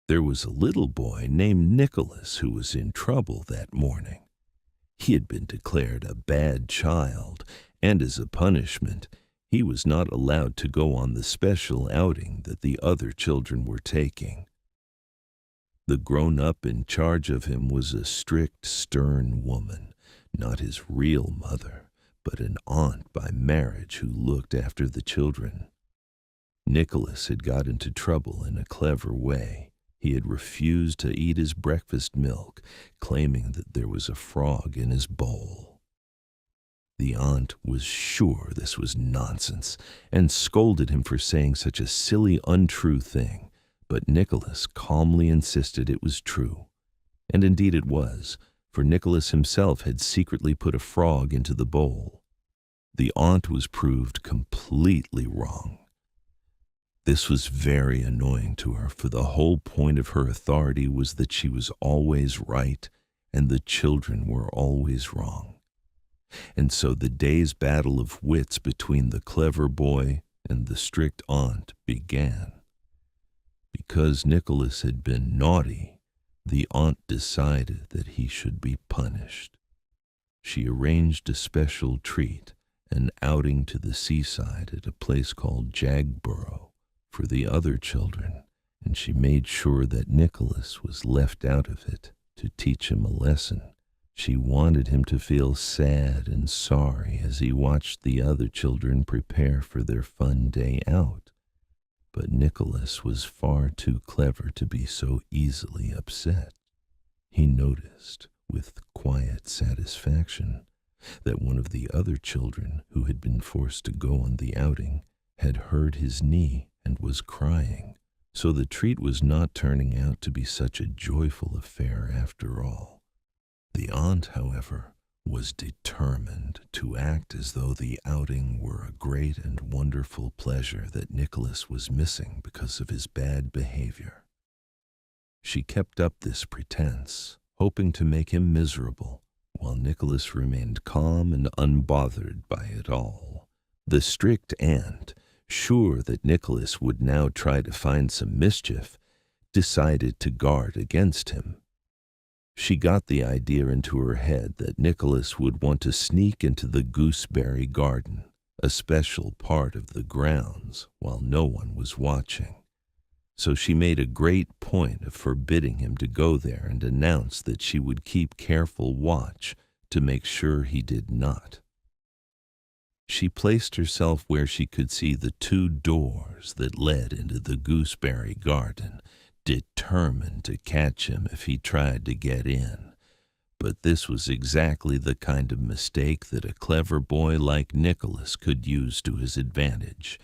There was a little boy named Nicholas who was in trouble that morning. He had been declared a bad child, and as a punishment, he was not allowed to go on the special outing that the other children were taking. The grown-up in charge of him was a strict, stern woman, not his real mother, but an aunt by marriage who looked after the children. Nicholas had got into trouble in a clever way. He had refused to eat his breakfast milk, claiming that there was a frog in his bowl. The aunt was sure this was nonsense and scolded him for saying such a silly, untrue thing, but Nicholas calmly insisted it was true. And indeed it was, for Nicholas himself had secretly put a frog into the bowl. The aunt was proved completely wrong. This was very annoying to her, for the whole point of her authority was that she was always right and the children were always wrong. And so the day's battle of wits between the clever boy and the strict aunt began. Because Nicholas had been naughty, the aunt decided that he should be punished. She arranged a special treat, an outing to the seaside at a place called Jagborough, for the other children, and she made sure that Nicholas was left out of it to teach him a lesson. She wanted him to feel sad and sorry as he watched the other children prepare for their fun day out. But Nicholas was far too clever to be so easily upset. He noticed, with quiet satisfaction, that one of the other children who had been forced to go on the outing had hurt his knee and was crying, so the treat was not turning out to be such a joyful affair after all. The aunt, however, was determined to act as though the outing were a great and wonderful pleasure that Nicholas was missing because of his bad behavior. She kept up this pretense, hoping to make him miserable, while Nicholas remained calm and unbothered by it all. The strict aunt, sure that Nicholas would now try to find some mischief, decided to guard against him. She got the idea into her head that Nicholas would want to sneak into the gooseberry garden, a special part of the grounds, while no one was watching. So she made a great point of forbidding him to go there and announced that she would keep careful watch to make sure he did not. She placed herself where she could see the 2 doors that led into the gooseberry garden, determined to catch him if he tried to get in. But this was exactly the kind of mistake that a clever boy like Nicholas could use to his advantage.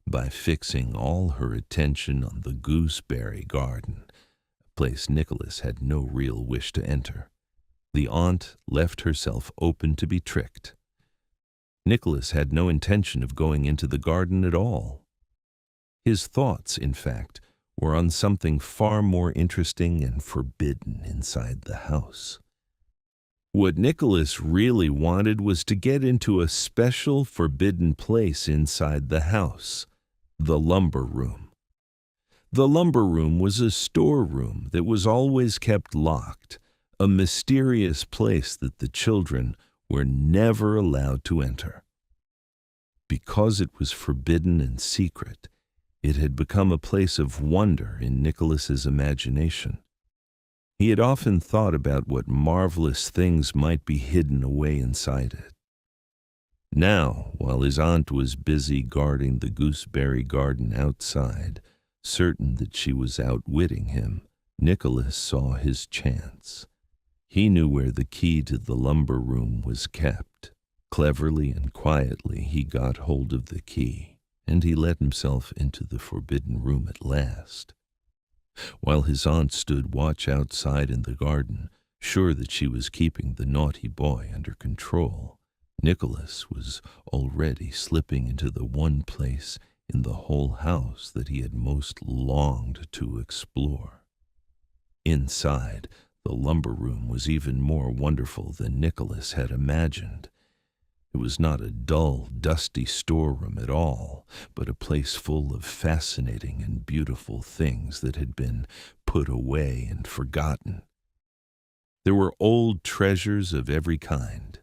By fixing all her attention on the gooseberry garden, a place Nicholas had no real wish to enter, the aunt left herself open to be tricked. Nicholas had no intention of going into the garden at all. His thoughts, in fact, were on something far more interesting and forbidden inside the house. What Nicholas really wanted was to get into a special forbidden place inside the house, the lumber room. The lumber room was a storeroom that was always kept locked, a mysterious place that the children were never allowed to enter. Because it was forbidden and secret, it had become a place of wonder in Nicholas's imagination. He had often thought about what marvelous things might be hidden away inside it. Now, while his aunt was busy guarding the gooseberry garden outside, certain that she was outwitting him, Nicholas saw his chance. He knew where the key to the lumber room was kept. Cleverly and quietly he got hold of the key, and he let himself into the forbidden room at last. While his aunt stood watch outside in the garden, sure that she was keeping the naughty boy under control, Nicholas was already slipping into the one place in the whole house that he had most longed to explore. Inside, the lumber room was even more wonderful than Nicholas had imagined. It was not a dull, dusty storeroom at all, but a place full of fascinating and beautiful things that had been put away and forgotten. There were old treasures of every kind.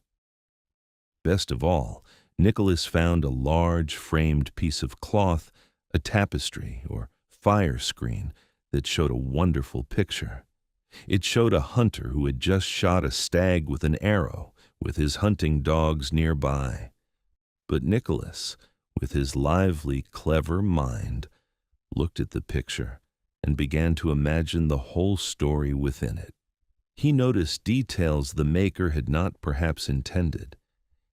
Best of all, Nicholas found a large framed piece of cloth, a tapestry or fire screen that showed a wonderful picture. It showed a hunter who had just shot a stag with an arrow, with his hunting dogs nearby. But Nicholas, with his lively, clever mind, looked at the picture and began to imagine the whole story within it. He noticed details the maker had not perhaps intended.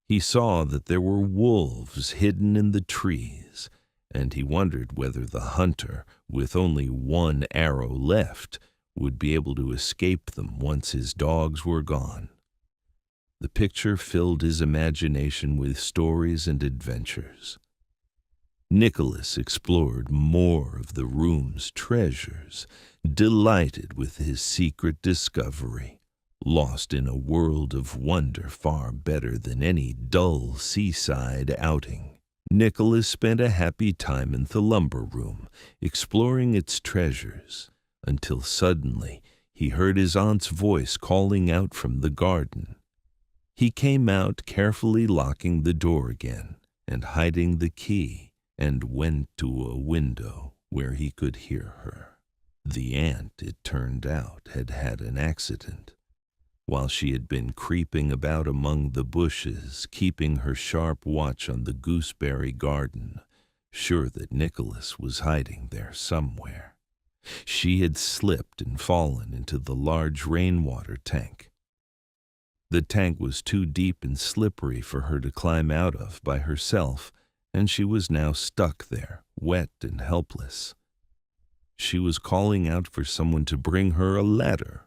He saw that there were wolves hidden in the trees, and he wondered whether the hunter, with only one arrow left, would be able to escape them once his dogs were gone. The picture filled his imagination with stories and adventures. Nicholas explored more of the room's treasures, delighted with his secret discovery, lost in a world of wonder far better than any dull seaside outing. Nicholas spent a happy time in the lumber room, exploring its treasures, until suddenly he heard his aunt's voice calling out from the garden. He came out, carefully locking the door again and hiding the key, and went to a window where he could hear her. The ant, it turned out, had had an accident. While she had been creeping about among the bushes, keeping her sharp watch on the gooseberry garden, sure that Nicholas was hiding there somewhere. She had slipped and fallen into the large rainwater tank. The tank was too deep and slippery for her to climb out of by herself, and she was now stuck there, wet and helpless. She was calling out for someone to bring her a ladder.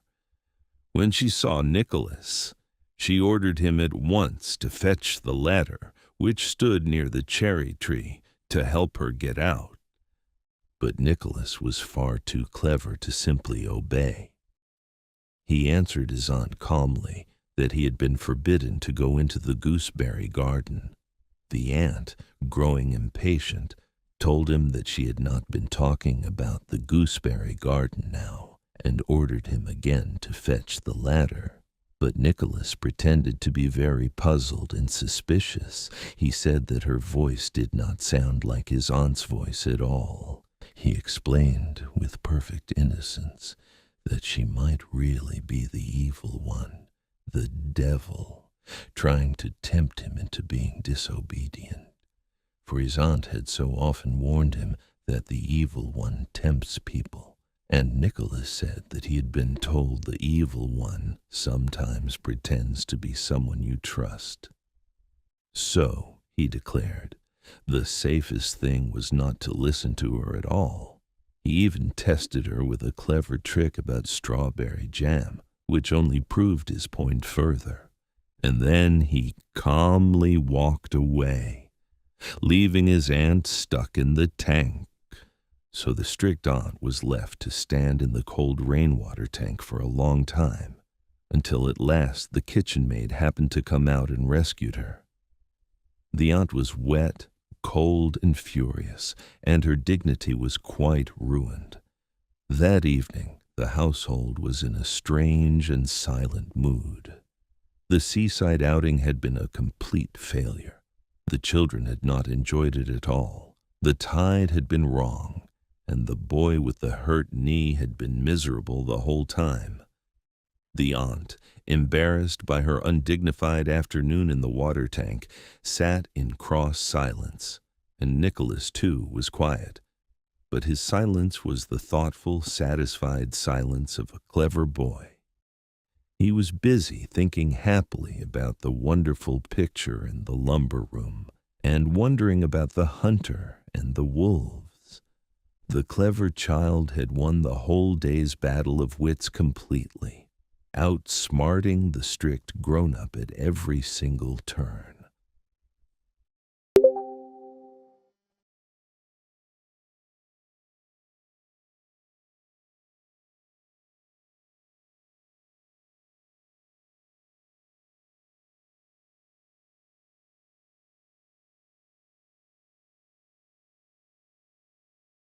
When she saw Nicholas, she ordered him at once to fetch the ladder, which stood near the cherry tree, to help her get out. But Nicholas was far too clever to simply obey. He answered his aunt calmly that he had been forbidden to go into the gooseberry garden. The ant, growing impatient, told him that she had not been talking about the gooseberry garden now, and ordered him again to fetch the ladder. But Nicholas pretended to be very puzzled and suspicious. He said that her voice did not sound like his aunt's voice at all. He explained with perfect innocence that she might really be the evil one, the devil, trying to tempt him into being disobedient. For his aunt had so often warned him that the evil one tempts people, and Nicholas said that he had been told the evil one sometimes pretends to be someone you trust. So, he declared, the safest thing was not to listen to her at all. He even tested her with a clever trick about strawberry jam, which only proved his point further. And then he calmly walked away, leaving his aunt stuck in the tank. So the strict aunt was left to stand in the cold rainwater tank for a long time, until at last the kitchen maid happened to come out and rescued her. The aunt was wet, cold, and furious, and her dignity was quite ruined. That evening, the household was in a strange and silent mood. The seaside outing had been a complete failure. The children had not enjoyed it at all. The tide had been wrong, and the boy with the hurt knee had been miserable the whole time. The aunt, embarrassed by her undignified afternoon in the water tank, sat in cross silence, and Nicholas, too, was quiet. But his silence was the thoughtful, satisfied silence of a clever boy. He was busy thinking happily about the wonderful picture in the lumber room, and wondering about the hunter and the wolves. The clever child had won the whole day's battle of wits completely, outsmarting the strict grown-up at every single turn.